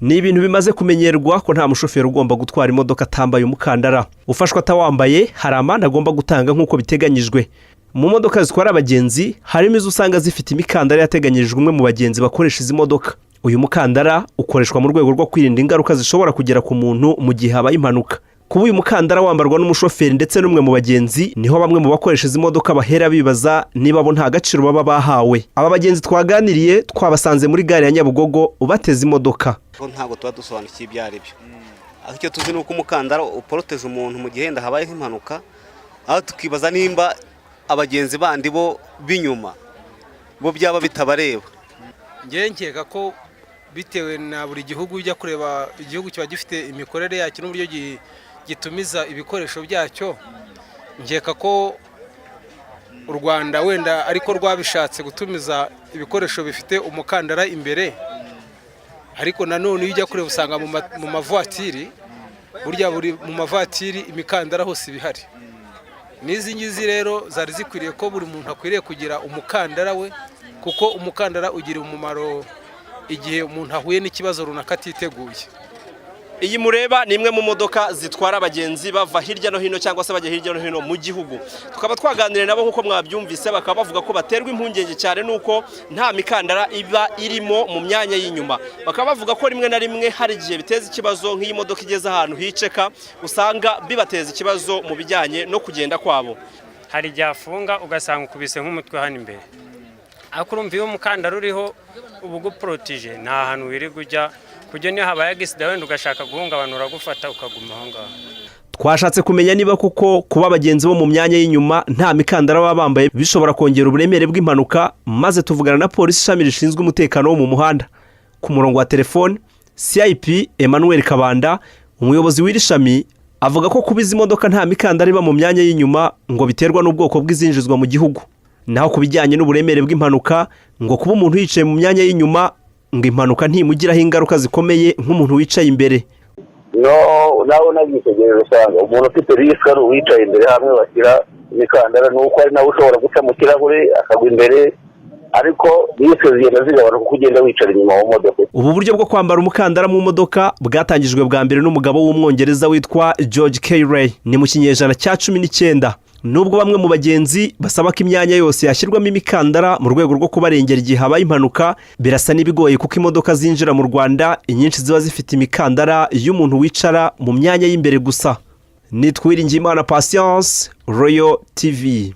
ni ibintu bimaze kumenyerwa ko nta mushoferi ugomba gutwara imodoka atambaye umukandara. Ufashwa atawambaye hari amande agomba gutanga nk'uko biteganyijwe. Mu modoka zitwara abagenzi harimo izo usanga zifite imikandara yateganyijwe umwe mu bagenzi bakoresha izi modoka. Uyu mukandara ukoreshwa mu rwego rwo kwirinda ingaruka zishobora kugera ku muntu mu gihe habaye impanuka. Kuba uyu mukandara wambarwa n'umushoferi ndetse n'umwe mu bagenzi niho bamwe mu bakoresha izi modoka bahera bibaza niba bo nta gaciro baba bahawe. Aba bagenzi twaganiriye twabasanze muri gare ya Nyabugogo ubateza imodoka. Ntabwo tuba dusobanukiye ibyo ari byo. Aho icyo tuzi nuko umukandara uporoteje umuntu mu gihe habaye impanuka, aho tukibaza nimba abagenzi bandi bo binyuma bo byaba bitabareba. Ngiye nkeka ko bitewe na buri gihugu ujya kureba igihugu kiba gifite imikorere yacyo n'uburyo gitumiza ibikoresho byacyo. Nkeka ko u Rwanda wenda ariko rwabishatse gutumiza ibikoresho bifite umukandara imbere, ariko nanone ujya kureba usanga mu mavatiri burya buri mu mavatiri imikandara hose bihari. Nizi ngizi rero zari zikwiriye ko buri muntu akwiriye kugira umukandara we, kuko umukandara ugira umumaro igihe umuntu ahuye n'ikibazo runaka atiteguye. Iyi mureba ni imwe mu modoka zitwara abagenzi bava hirya no hino cyangwa se bajya hirya no hino mu gihugu. Tukaba twaganiriye nabo nkuko mwabyumvise, bakaba bavuga ko baterwa impungenge cyane nuko nta mikandara iba irimo mu myanya y'inyuma. Bakaba bavuga ko rimwe na rimwe hari igihe biteza ikibazo nk'iyi modoka igeze ahantu hiceka, usanga bibateza ikibazo mu bijyanye no kugenda kwabo. Hari igihe afunga ugasanga ukubise nk'umutwe hano imbere. Ariko urumva iyo umukandara uriho uba uguporotije nta hantu wiri kujya, kujya niyo habaye agisida wenda ugashaka guhungabana uragufata ukaguma aho ngaho. Twashatse kumenya niba kuko kuba abagenzi bo mu myanya y'inyuma nta mikandara baba bambaye bishobora kongera uburemere bw'impanuka, maze tuvugana na polisi ishami rishinzwe umutekano wo mu muhanda. Ku murongo wa telefone CIP Emmanuel Kabanda, umuyobozi w'iri shami, avuga ko kuba izi modoka nta mikandara iba mu myanya y'inyuma ngo biterwa n'ubwoko bw'izinjizwa mu gihugu. Naho kubijyanye n'uburemere bw'impanuka ngo kuba umuntu yicaye mu myanya y'inyuma ngo impanuka ntimugiraho ingaruka zikomeye nk'umuntu wicaye imbere. nawe nagitegereje usanga umuntu ufite risk ari uwicaye imbere hamwe bashyira imikandara, nuko ari nawe ushobora guca mu kirahure akagwa imbere, ariko risk zigenda zigabanuka kuko ugenda wicara inyuma mu modoka. Ubu buryo bwo kwambara umukandara mu modoka bwatangijwe bwa mbere n'umugabo w'umwongereza witwa George Cayley ni mu kinyejana cya 19. Nubwo bamwe mu bagenzi basaba ko imyanya yose yashyirwamo imikandara mu rwego rwo kubarengera igihe habaye impanuka, birasa n'ibigoye kuko imodoka zinjira mu Rwanda inyinshi ziba zifite imikandara y'umuntu wicara mu myanya y'imbere gusa. Nitwiringiyimana Patience, Royal TV.